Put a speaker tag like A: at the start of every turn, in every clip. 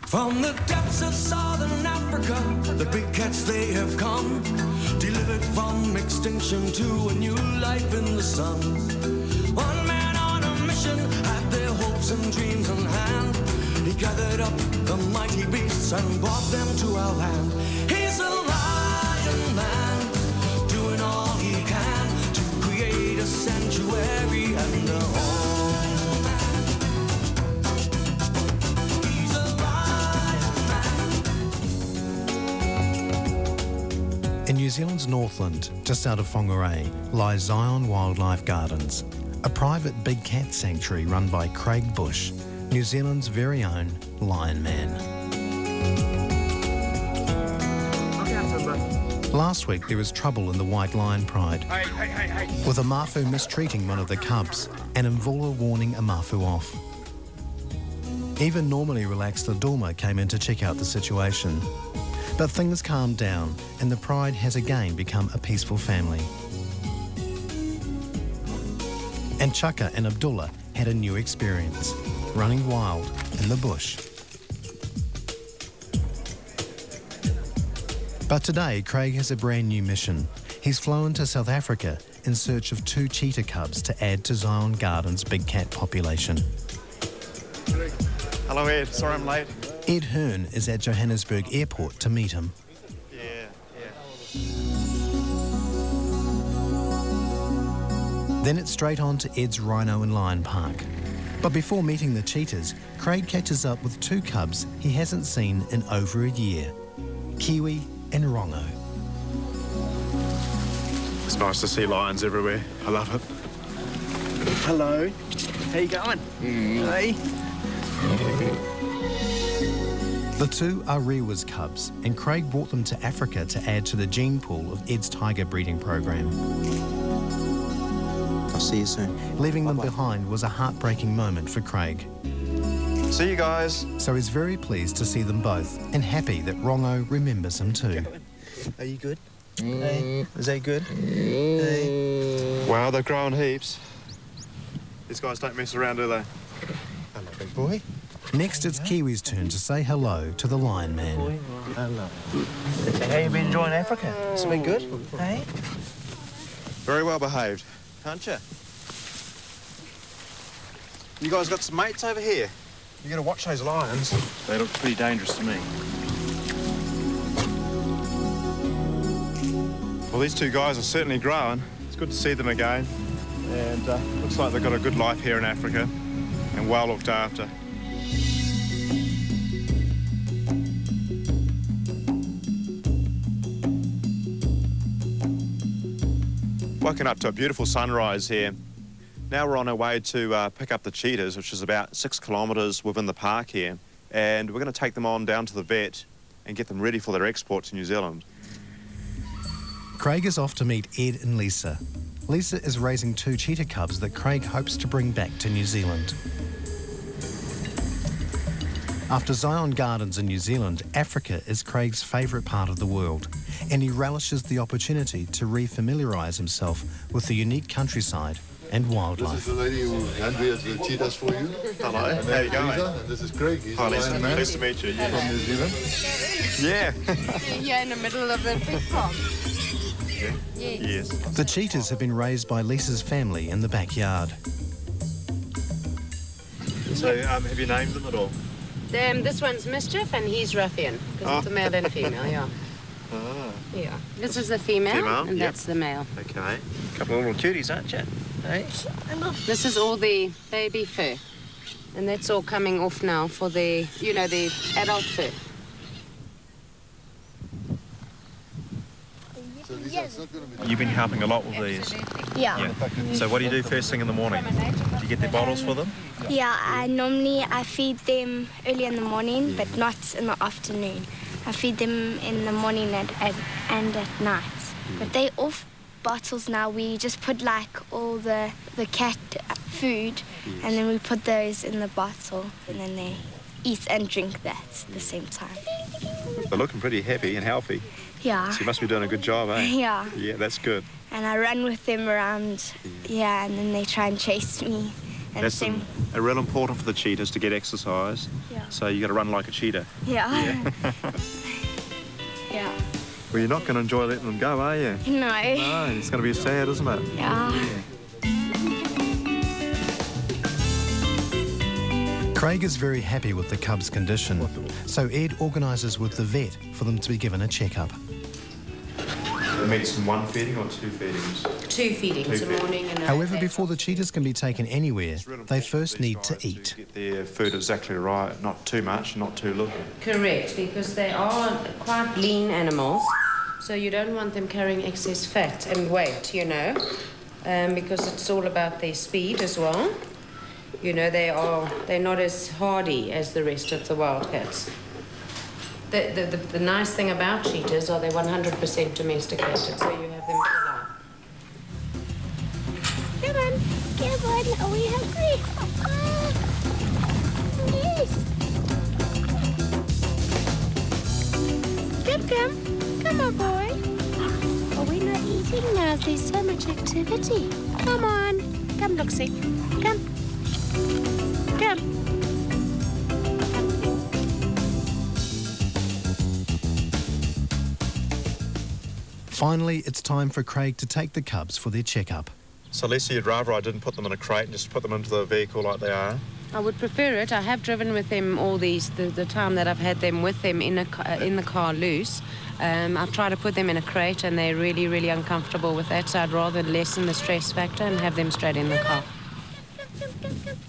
A: From the depths of southern Africa, the big cats they have come, delivered from extinction to a new life in the sun. One man on a mission had their hopes and dreams in hand. He gathered up the mighty beasts and brought them to our land. He's a lion man, doing all he can to create a sanctuary and a home. He's a lion man.
B: In New Zealand's Northland, just out of Whangarei, lies Zion Wildlife Gardens, a private big cat sanctuary run by Craig Bush, New Zealand's very own Lion Man. Last week there was trouble in the White Lion Pride, with a mafu mistreating one of the cubs and Mvula warning a mafu off. Even normally relaxed Ladulma came in to check out the situation. But things calmed down and the Pride has again become a peaceful family. And Chaka and Abdullah had a new experience, running wild in the bush. But today, Craig has a brand new mission. He's flown to South Africa in search of 2 cheetah cubs to add to Zion Gardens' big cat population.
C: Hello, Ed. Sorry I'm late.
B: Ed Hearn is at Johannesburg Airport to meet him.
C: Yeah.
B: Then it's straight on to Ed's Rhino and Lion Park. But before meeting the cheetahs, Craig catches up with 2 cubs he hasn't seen in over a year, Kiwi and Rongo.
C: It's nice to see lions everywhere. I love it. Hello. How you going? Hey.
B: The 2 are Rewa's cubs, and Craig brought them to Africa to add to the gene pool of Ed's tiger breeding program.
D: I'll see you soon.
B: Leaving them behind was a heartbreaking moment for Craig.
C: See you guys.
B: So he's very pleased to see them both and happy that Rongo remembers him too.
D: Are you good? Hey, is that good? Hey.
C: Wow, they're growing heaps. These guys don't mess around, do they?
D: Hello, big boy.
B: Next, it's Kiwi's turn to say hello to the Lion Man.
D: Hello. How you been enjoying Africa? It's been good? Hey?
C: Very well behaved, aren't you? You guys got some mates over here? You gotta watch those lions. They look pretty dangerous to me. Well, these 2 guys are certainly growing. It's good to see them again. And looks like they've got a good life here in Africa and well looked after. Woken up to a beautiful sunrise here. Now we're on our way to pick up the cheetahs, which is about 6 kilometres within the park here. And we're going to take them on down to the vet and get them ready for their export to New Zealand.
B: Craig is off to meet Ed and Lisa. Lisa is raising 2 cheetah cubs that Craig hopes to bring back to New Zealand. After Zion Gardens in New Zealand, Africa is Craig's favourite part of the world, and he relishes the opportunity to re-familiarise himself with the unique countryside and wildlife.
E: This is the lady who hand-reared the cheetahs for you.
C: Hello, how you going?
E: Lisa, and this is Craig. He's
C: Hi,
E: the
C: Lisa.
E: lion man
C: Nice to meet you.
E: from New Zealand.
C: Yeah.
F: Here in the middle of the big farm.
C: Yes.
B: The cheetahs have been raised by Lisa's family in the backyard.
C: So, have you named them at all?
F: This one's Mischief and he's Ruffian, because it's a male and a female, yeah.
C: Ah,
F: Yeah. This is the female,
C: Female,
F: and
C: yep.
F: that's the male.
C: okay. Couple of little cuties, aren't you?
D: Hey?
F: This is all the baby fur, and that's all coming off now for the, the adult fur.
E: So Lisa, it's not going to be...
C: You've been helping a lot with these.
G: Yeah.
C: So what do you do first thing in the morning? Do you get their bottles for them?
G: Yeah, I feed them early in the morning, but not in the afternoon. I feed them in the morning and at night. But they off bottles now. We just put like all the cat food, and then we put those in the bottle, and then they eat and drink that at the same time.
C: They're looking pretty happy and healthy.
G: Yeah.
C: So you must be doing a good job, eh?
G: Yeah.
C: Yeah, that's good.
G: And I run with them around, and then they try and chase me. And
C: That's
G: same.
C: a real important for the cheetahs to get exercise.
G: Yeah.
C: So you got to run like a cheetah.
G: Yeah. Yeah.
C: Well, you're not going to enjoy letting them go, are you?
G: No.
C: No, it's going to be sad, isn't it?
G: Yeah.
B: Craig is very happy with the cubs' condition, so Ed organises with the vet for them to be given a checkup.
C: The meat's in one feeding or two feedings?
F: 2 feedings, a morning and a
B: However,
F: day.
B: before the cheetahs can be taken anywhere, they first need to eat.
C: Get their food exactly right, not too much, not too little.
F: Correct, because they are quite lean animals, so you don't want them carrying excess fat and weight, you know, because it's all about their speed as well. You know, they're not as hardy as the rest of the wildcats. The nice thing about cheetahs are they're 100% domesticated, so you have them for life.
G: Come on. Are we hungry? Yes. Come on, boy. Are we not eating now? There's so much activity. Come on. Come, Luxie. Come.
B: Finally, it's time for Craig to take the cubs for their checkup.
C: So, Lisa, you'd rather I didn't put them in a crate and just put them into the vehicle like they are?
F: I would prefer it. I have driven with them all the time that I've had them with them in the car loose. I've tried to put them in a crate and they're really, really uncomfortable with that, so I'd rather lessen the stress factor and have them straight in the car.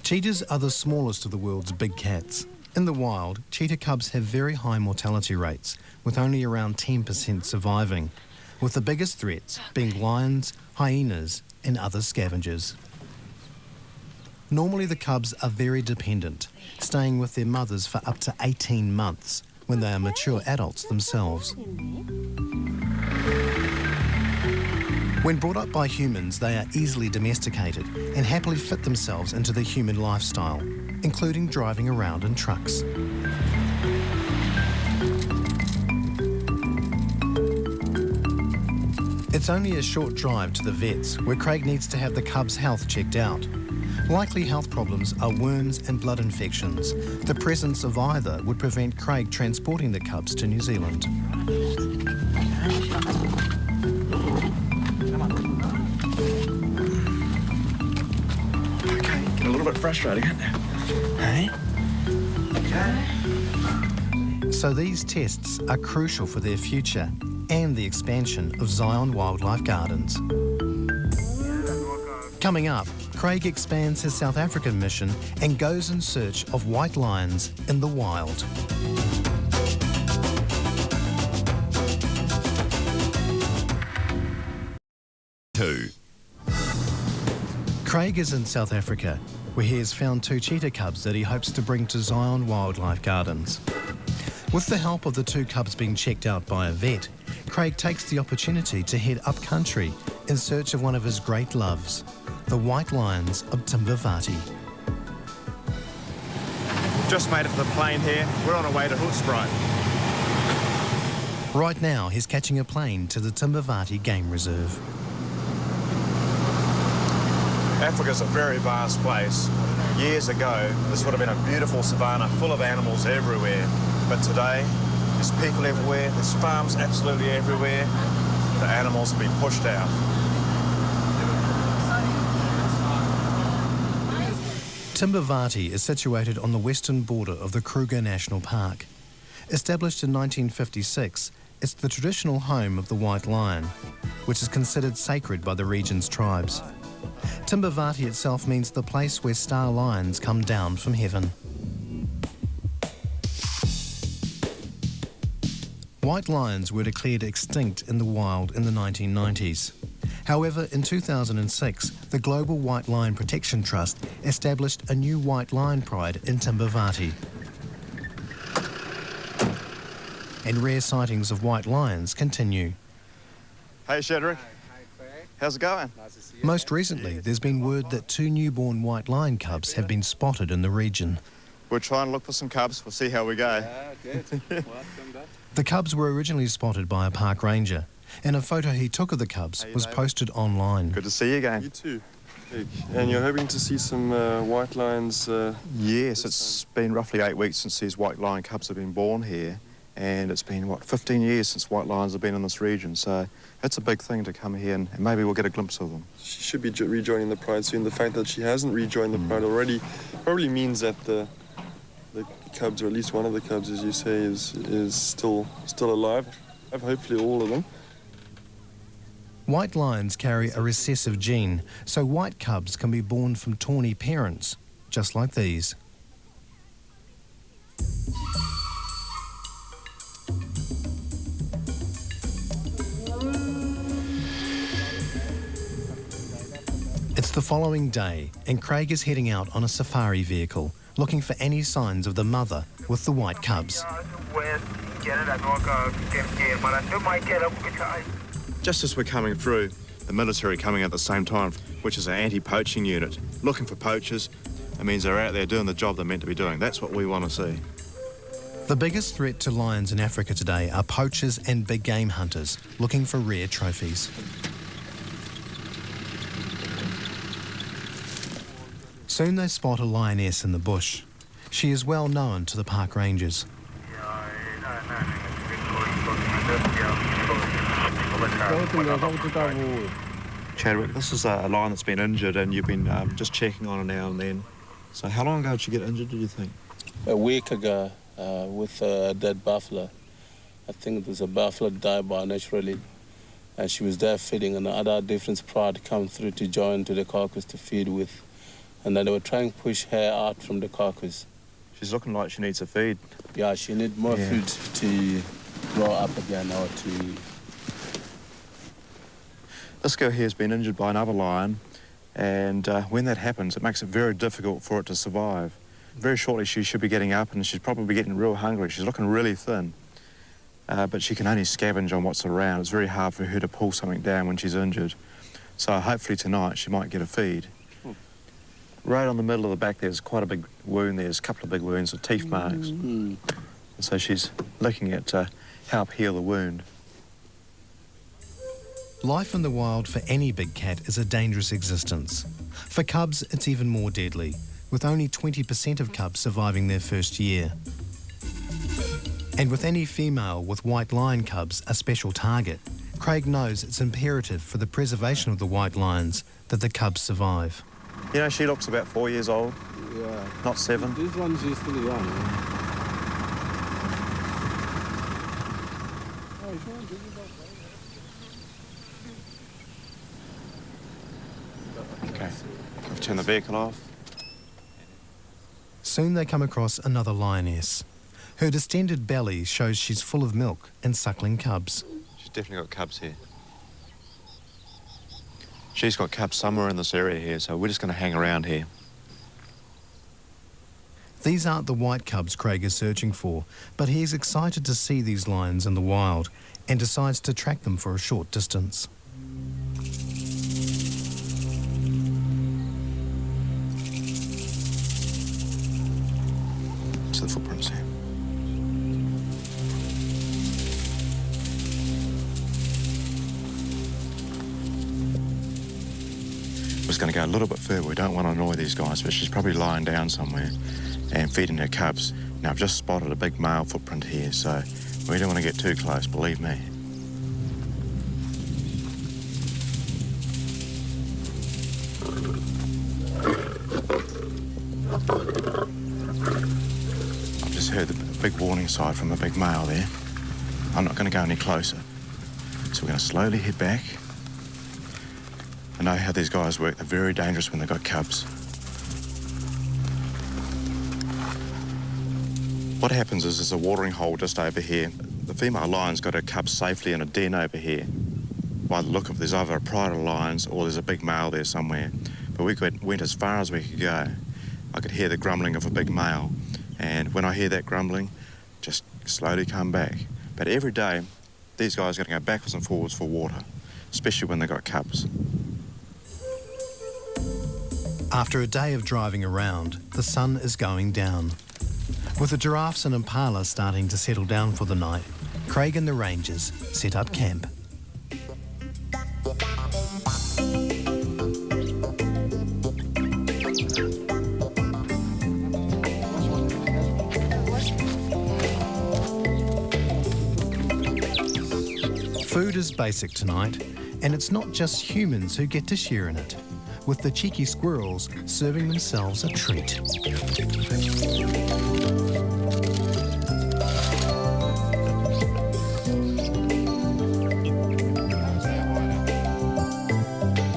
B: Cheetahs are the smallest of the world's big cats. In the wild, cheetah cubs have very high mortality rates, with only around 10% surviving, with the biggest threats being lions, hyenas and other scavengers. Normally the cubs are very dependent, staying with their mothers for up to 18 months when they are mature adults themselves. When brought up by humans, they are easily domesticated and happily fit themselves into the human lifestyle, including driving around in trucks. It's only a short drive to the vets, where Craig needs to have the cubs' health checked out. Likely health problems are worms and blood infections. The presence of either would prevent Craig transporting the cubs to New Zealand.
C: Okay, get a little bit frustrating, isn't it? Hey? Okay.
B: So these tests are crucial for their future and the expansion of Zion Wildlife Gardens. Coming up, Craig expands his South African mission and goes in search of white lions in the wild. Craig is in South Africa, where he has found 2 cheetah cubs that he hopes to bring to Zion Wildlife Gardens. With the help of the 2 cubs being checked out by a vet, Craig takes the opportunity to head up country in search of one of his great loves, the white lions of Timbavati.
C: Just made it to the plane here. We're on our way to Hoedspruit.
B: Right now, he's catching a plane to the Timbavati Game Reserve.
C: Africa's a very vast place. Years ago, this would have been a beautiful savanna full of animals everywhere. But today, there's people everywhere, there's farms absolutely everywhere. The animals have been pushed out.
B: Timbavati is situated on the western border of the Kruger National Park. Established in 1956, it's the traditional home of the white lion, which is considered sacred by the region's tribes. Timbavati itself means the place where star lions come down from heaven. White lions were declared extinct in the wild in the 1990s. However, in 2006, the Global White Lion Protection Trust established a new white lion pride in Timbavati. And rare sightings of white lions continue.
C: Hey, Shedrick. How's it going?
B: Most recently, there's been word that 2 newborn white lion cubs have been spotted in the region.
C: We're trying to look for some cubs. We'll see how we go.
B: The cubs were originally spotted by a park ranger, and a photo he took of the cubs was posted online.
C: Good to see you again.
E: You too.
H: And you're hoping to see some white lions?
C: Yes, it's been roughly 8 weeks since these white lion cubs have been born here, and it's been, 15 years since white lions have been in this region, so it's a big thing to come here and maybe we'll get a glimpse of them.
H: She should be rejoining the pride soon. The fact that she hasn't rejoined the pride already probably means that the cubs, or at least one of the cubs, as you say, is still alive. Hopefully all of them.
B: White lions carry a recessive gene, so white cubs can be born from tawny parents, just like these. It's the following day, and Craig is heading out on a safari vehicle, looking for any signs of the mother with the white cubs.
C: Just as we're coming through, the military coming at the same time, which is an anti-poaching unit, looking for poachers. It means they're out there doing the job they're meant to be doing. That's what we want to see.
B: The biggest threat to lions in Africa today are poachers and big game hunters looking for rare trophies. Soon they spot a lioness in the bush. She is well known to the park rangers.
C: Chadwick, this is a lion that's been injured and you've been just checking on her now and then. So how long ago did she get injured, do you think?
I: A week ago with a dead buffalo. I think there's a buffalo died by naturally. And she was there feeding, and other different pride come through to join to the carcass to feed with. And then they were trying to push her out from the carcass.
C: She's looking like she needs a feed.
I: Yeah, she needs more food to grow up again or to...
C: This girl here has been injured by another lion, and when that happens, it makes it very difficult for it to survive. Very shortly, she should be getting up, and she's probably getting real hungry. She's looking really thin, but she can only scavenge on what's around. It's very hard for her to pull something down when she's injured. So hopefully tonight she might get a feed. Right on the middle of the back, there's quite a big wound. There's a couple of big wounds with teeth marks. And so she's looking at help heal the wound.
B: Life in the wild for any big cat is a dangerous existence. For cubs, it's even more deadly, with only 20% of cubs surviving their first year. And with any female with white lion cubs a special target, Craig knows it's imperative for the preservation of the white lions that the cubs survive.
C: You know, she looks about 4 years old, not 7.
I: This one's still young.
C: Okay, I've turned the vehicle off.
B: Soon they come across another lioness. Her distended belly shows she's full of milk and suckling cubs.
C: She's definitely got cubs here. She's got cubs somewhere in this area here, so we're just going to hang around here.
B: These aren't the white cubs Craig is searching for, but he's excited to see these lions in the wild and decides to track them for a short distance.
C: To the footprints here. We're just going to go a little bit further. We don't want to annoy these guys, but she's probably lying down somewhere and feeding her cubs. Now, I've just spotted a big male footprint here, so we don't want to get too close, believe me. I've just heard the big warning sign from a big male there. I'm not going to go any closer. So we're going to slowly head back. I know how these guys work. They're very dangerous when they've got cubs. What happens is there's a watering hole just over here. The female lion's got her cubs safely in a den over here. By the look of it, there's either a pride of lions or there's a big male there somewhere. But we went as far as we could go. I could hear the grumbling of a big male. And when I hear that grumbling, just slowly come back. But every day, these guys are going to go backwards and forwards for water, especially when they've got cubs.
B: After a day of driving around, the sun is going down. With the giraffes and impala starting to settle down for the night, Craig and the rangers set up camp. Food is basic tonight, and it's not just humans who get to share in it, with the cheeky squirrels serving themselves a treat.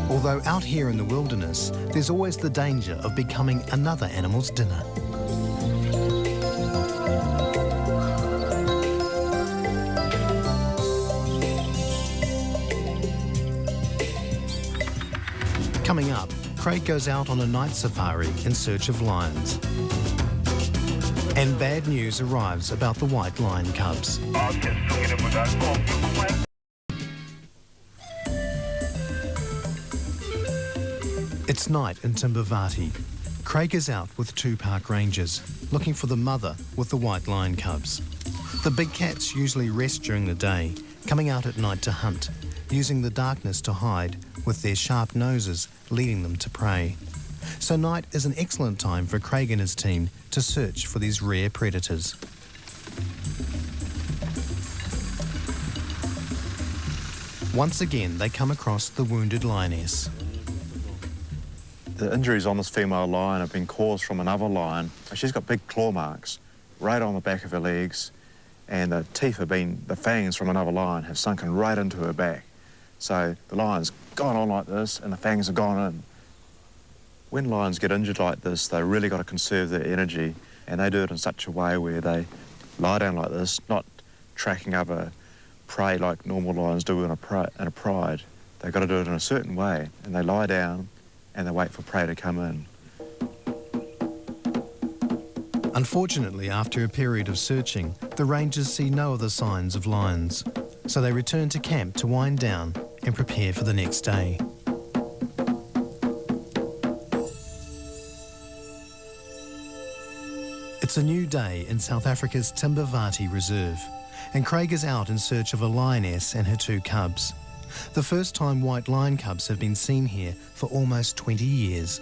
B: Although out here in the wilderness, there's always the danger of becoming another animal's dinner. Coming up, Craig goes out on a night safari in search of lions. And bad news arrives about the white lion cubs. It's night in Timbavati. Craig is out with 2 park rangers, looking for the mother with the white lion cubs. The big cats usually rest during the day, coming out at night to hunt, using the darkness to hide, with their sharp noses leading them to prey. So night is an excellent time for Craig and his team to search for these rare predators. Once again, they come across the wounded lioness.
C: The injuries on this female lion have been caused from another lion. She's got big claw marks right on the back of her legs, and the teeth have been, the fangs from another lion have sunken right into her back. So the lion's gone on like this and the fangs have gone in. When lions get injured like this, they really got to conserve their energy, and they do it in such a way where they lie down like this, not tracking up a prey like normal lions do in a pride. They've got to do it in a certain way, and they lie down and they wait for prey to come in.
B: Unfortunately, after a period of searching, the rangers see no other signs of lions, so they return to camp to wind down and prepare for the next day. It's a new day in South Africa's Timbavati Reserve, and Craig is out in search of a lioness and her 2 cubs. The first time white lion cubs have been seen here for almost 20 years.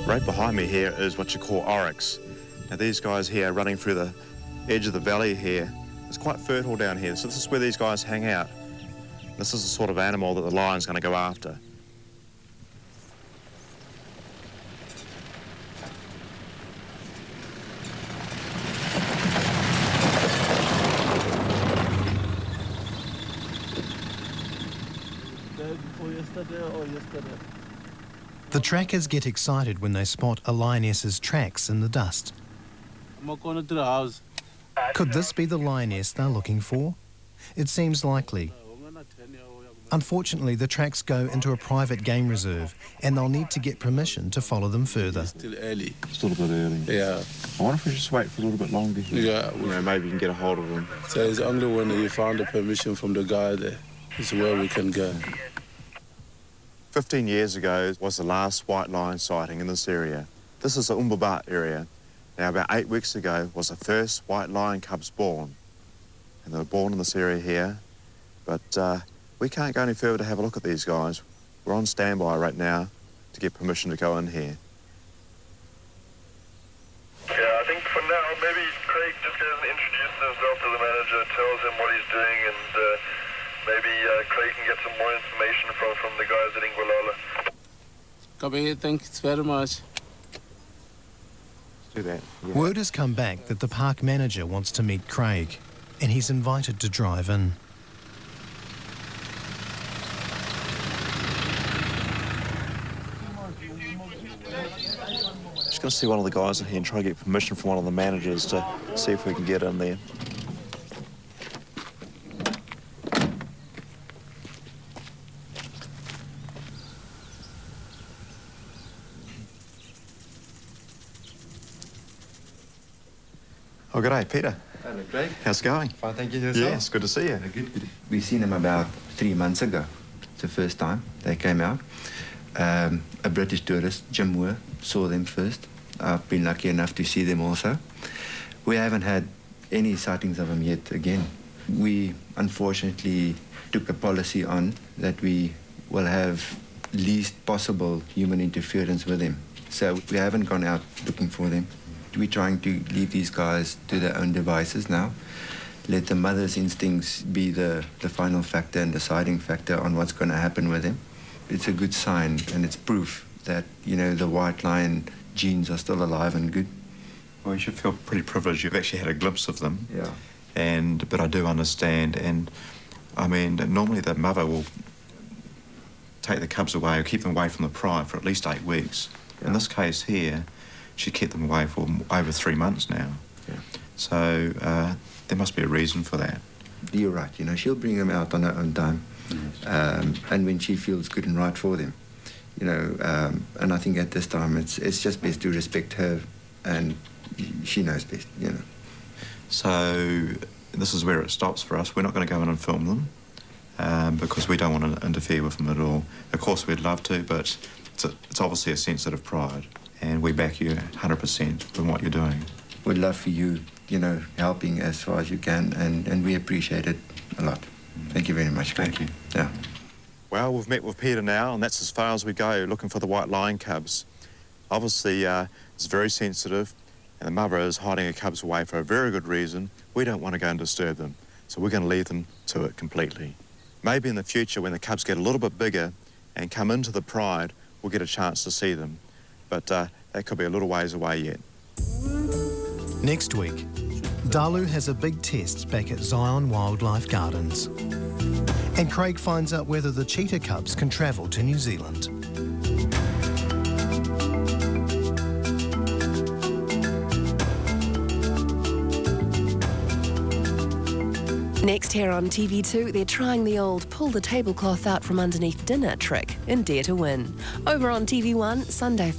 C: Right behind me here is what you call oryx. Now these guys here are running through the edge of the valley here. It's quite fertile down here, so this is where these guys hang out. This is the sort of animal that the lion's going to go after.
B: The trackers get excited when they spot a lioness's tracks in the dust.
I: I'm going to the house.
B: Could this be the lioness they're looking for? It seems likely. Unfortunately, the tracks go into a private game reserve, and they'll need to get permission to follow them further.
I: Still early.
C: Still a bit early.
I: Yeah.
C: I wonder if we just wait for a little bit longer here.
I: Yeah.
C: Maybe we can get a hold of them.
I: So it's only when you found the permission from the guy there is where we can go.
C: 15 years ago was the last white lion sighting in this area. This is the Umbabat area. Now, about 8 weeks ago was the first white lion cubs born. And they were born in this area here. But we can't go any further to have a look at these guys. We're on standby right now to get permission to go in here.
J: Yeah, I think for now, maybe Craig just goes and introduces himself to the manager, tells him what he's doing, and maybe Craig can get some more information from the guys at Ingwalala.
I: Copy, thanks very much.
C: Let's do that. Yeah.
B: Word has come back that the park manager wants to meet Craig, and he's invited to drive in.
C: Just going to see one of the guys in here and try to get permission from one of the managers to see if we can get in there. Oh, good day, Peter.
K: Hello, Craig.
C: How's it going?
K: Fine, thank you. Yourself?
C: Yes, good to see you.
K: Good. We've seen them about 3 months ago. It's the first time they came out. A British tourist, Jim Moore, saw them first. I've been lucky enough to see them also. We haven't had any sightings of them yet again. We unfortunately took a policy on that we will have least possible human interference with them. So we haven't gone out looking for them. We're trying to leave these guys to their own devices now. Let the mother's instincts be the final factor and deciding factor on what's going to happen with them. It's a good sign, and it's proof that, you know, the white lion genes are still alive and good.
C: Well, you should feel pretty privileged. You've actually had a glimpse of them.
K: Yeah.
C: But I do understand, and I mean, normally the mother will take the cubs away or keep them away from the pride for at least 8 weeks. Yeah. In this case here, she kept them away for over 3 months now.
K: Yeah.
C: So there must be a reason for that.
K: You're right. You know, she'll bring them out on her own time, and when she feels good and right for them. You know, and I think at this time it's just best to respect her, and she knows best. You know.
C: So this is where it stops for us. We're not going to go in and film them because we don't want to interfere with them at all. Of course, we'd love to, but it's obviously a sensitive pride, and we back you 100% from what you're doing.
K: We'd love for you, you know, helping as far as you can, and we appreciate it a lot. Thank you very much.
C: Thank you.
K: Yeah.
C: Well, we've met with Peter now, and that's as far as we go, looking for the white lion cubs. Obviously, it's very sensitive, and the mother is hiding her cubs away for a very good reason. We don't want to go and disturb them, so we're going to leave them to it completely. Maybe in the future, when the cubs get a little bit bigger and come into the pride, we'll get a chance to see them. But that could be a little ways away yet.
B: Next week, Dalu has a big test back at Zion Wildlife Gardens. And Craig finds out whether the cheetah cubs can travel to New Zealand.
L: Next here on TV2, they're trying the old pull the tablecloth out from underneath dinner trick in Dare to Win. Over on TV1, Sunday.